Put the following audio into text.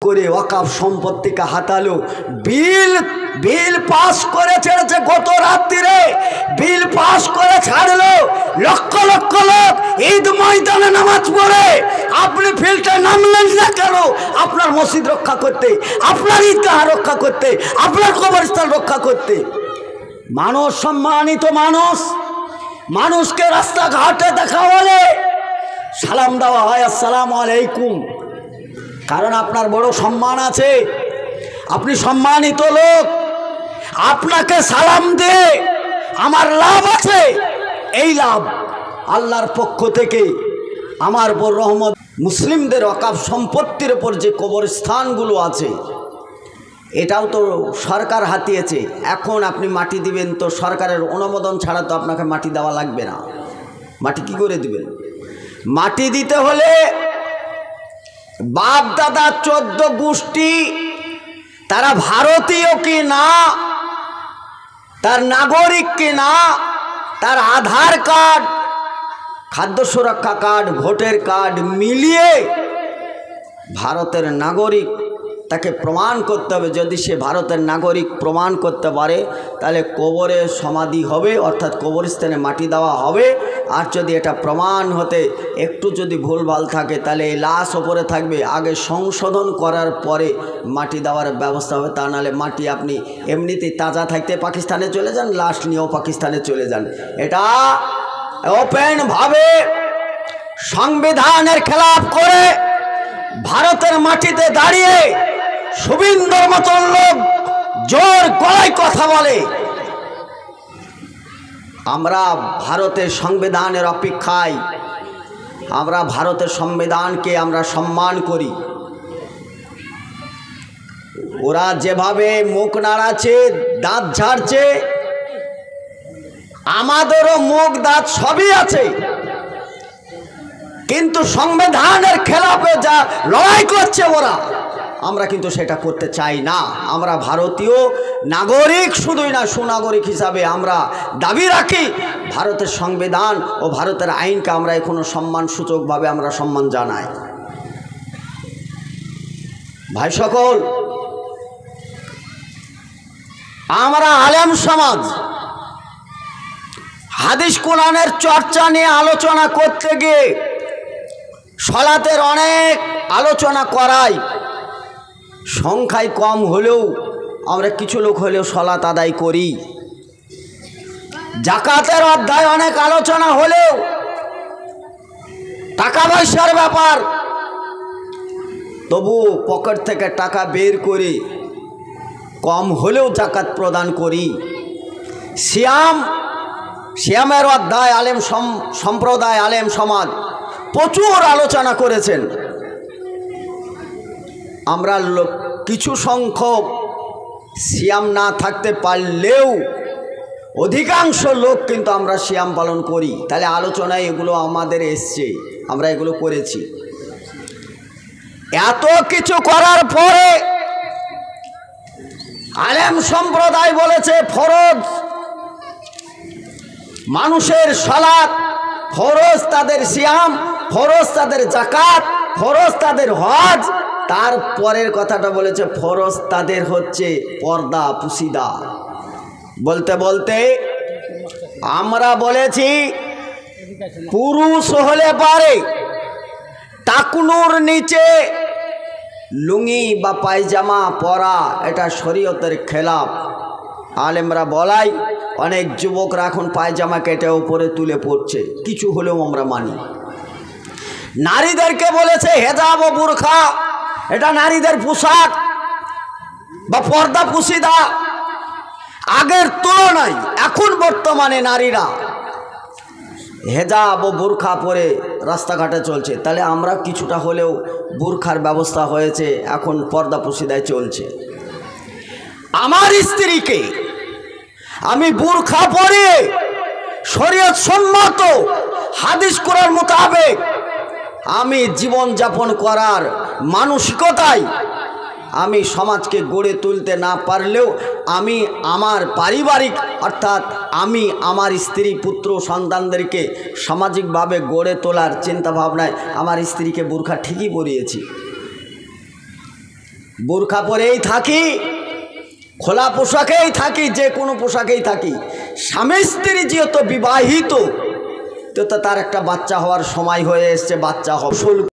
করে ওয়াকফ সম্পত্তিকে হাতালো। Bill pass করে ছেড়েছে, গত রাত্রিরে বিল পাস করে ছাড়লো। লক্ষ লক্ষ লোক ঈদ ময়দানে নামাজ পড়ে, আপনি ফিল্ডে নামলেন না কেন? আপনার মসজিদ রক্ষা করতে, আপনার ঈদগাহ রক্ষা করতে, আপনার কবরস্থান রক্ষা করতে। মানুষ সম্মানিত মানুষকে রাস্তাঘাটে দেখা হলে সালাম দেওয়া হয়, আসসালামু আলাইকুম, কারণ আপনার বড় সম্মান আছে, আপনি সম্মানিত লোক। আপনাকে সালাম দিয়ে আমার লাভ আছে, এই লাভ আল্লাহর পক্ষ থেকে আমার বড় রহমত। মুসলিমদের ওয়াকফ সম্পত্তির উপর যে কবরস্থানগুলো আছে, এটাও তো সরকার হাতিয়েছে। এখন আপনি মাটি দিবেন তো সরকারের অনুমোদন ছাড়া তো আপনাকে মাটি দেওয়া লাগবে না। মাটি কি করে দিবেন? মাটি দিতে হলে বাপ দাদা 14 গোষ্ঠী, তারা ভারতীয় কি না, তার নাগরিক কি না, তার আধার কার্ড, খাদ্য সুরক্ষা কার্ড, ভোটার কার্ড মিলিয়ে ভারতের নাগরিক তাকে প্রমাণ করতে হবে। যদি সে ভারতের নাগরিক প্রমাণ করতে পারে তাহলে কবরে সমাধি হবে, অর্থাৎ কবরস্থানে মাটি দেওয়া হবে। আর যদি এটা প্রমাণ হতে একটু যদি ভুলভাল থাকে তাহলে এই লাশ ওপরে থাকবে, আগে সংশোধন করার পরে মাটি দেওয়ার ব্যবস্থা হবে। তা নাহলে মাটি আপনি এমনিতেই তাজা থাকতে পাকিস্তানে চলে যান, লাশ নিয়েও পাকিস্তানে চলে যান। এটা ওপেনভাবে সংবিধানের খেলাপ করে ভারতের মাটিতে দাঁড়িয়ে শুভিন্দর মতন লোক জোর গলায় কথা বলে। আমরা ভারতের সংবিধানের অপেক্ষায়, আমরা ভারতের সংবিধানকে আমরা সম্মান করি। ওরা যেভাবে মুখ নাড়াচ্ছে, দাঁত ঝাড়ছে, আমাদেরও মুখ দাঁত সবই আছে, কিন্তু সংবিধানের খেলাফে যা লড়াই করছে ওরা, আমরা কিন্তু সেটা করতে চাই না। আমরা ভারতীয় নাগরিক, শুধুই না সুনাগরিক হিসাবে আমরা দাবি রাখি ভারতের সংবিধান ও ভারতের আইনকে আমরা এখনো সম্মানসূচকভাবে আমরা সম্মান জানাই। ভাই সকল, আমরা আলেম সমাজ হাদিস কোরআনের চর্চা নিয়ে আলোচনা করতে গিয়ে সলাতের অনেক আলোচনা করাই, সংখ্যায় কম হলেও আমরা কিছু লোক হলেও সলাত আদায় করি। জাকাতের অধ্যায় অনেক আলোচনা হলেও টাকা পয়সার ব্যাপার, তবু পকেট থেকে টাকা বের করে কম হলেও জাকাত প্রদান করি। সিয়ামের অধ্যায় আলেম সম্প্রদায়, আলেম সমাজ প্রচুর আলোচনা করেছেন। আমরা কিছু সংখ্যক সিয়াম না থাকতে পারলেও অধিকাংশ লোক কিন্তু আমরা সিয়াম পালন করি। তাহলে আলোচনায় এগুলো আমাদের এসছে, আমরা এগুলো করেছি। এত কিছু করার পরে আলেম সম্প্রদায় বলেছে ফরজ মানুষের সালাত, ফরজ তাদের সিয়াম, ফরজ তাদের যাকাত, ফরজ তাদের হজ। তার পরের কথাটা বলেছে ফরজ তাদের হচ্ছে পর্দা পুশিদা। বলতে বলতে আমরা বলেছি পুরুষ হলে পারে টাকুনোর নিচে লুঙ্গি বা পায়জামা পরা, এটা শরীয়তের খেলাফ। আলেমরা বলাই অনেক যুবকরা এখন পায়জামা কেটে উপরে তুলে পড়ছে, কিছু হলেও আমরা মানি। নারীদেরকে বলেছে হেজাব ও বুরখা, এটা নারীদের পোশাক বা পর্দা পুশিদা। আগের তুলনায় এখন বর্তমানে নারীরা হেজাব ও বুরখা পরে রাস্তাঘাটে চলছে, তাহলে আমরা কিছুটা হলেও বুরখার ব্যবস্থা হয়েছে, এখন পর্দা পুশিদায় চলছে। আমার স্ত্রীকে আমি বুরখা পরে শরীয়ত সম্মত হাদিস কোরআন মোতাবেক আমি জীবন যাপন করার মানসিকতায় আমি সমাজকে গড়ে তুলতে না পারলেও আমি আমার পারিবারিক, অর্থাৎ আমি আমার স্ত্রী পুত্র সন্তানদেরকে সামাজিকভাবে গড়ে তোলার চিন্তা ভাবনায় আমার স্ত্রীকে বুরখা ঠিকই পরিয়েছি। বোরখা পরেই থাকি, খোলা পোশাকেই থাকি, যে কোনো পোশাকেই থাকি, স্বামী স্ত্রী যেহেতু বিবাহিত, তো তার একটা বাচ্চা হওয়ার সময় হয়ে এসছে, বাচ্চা হবে।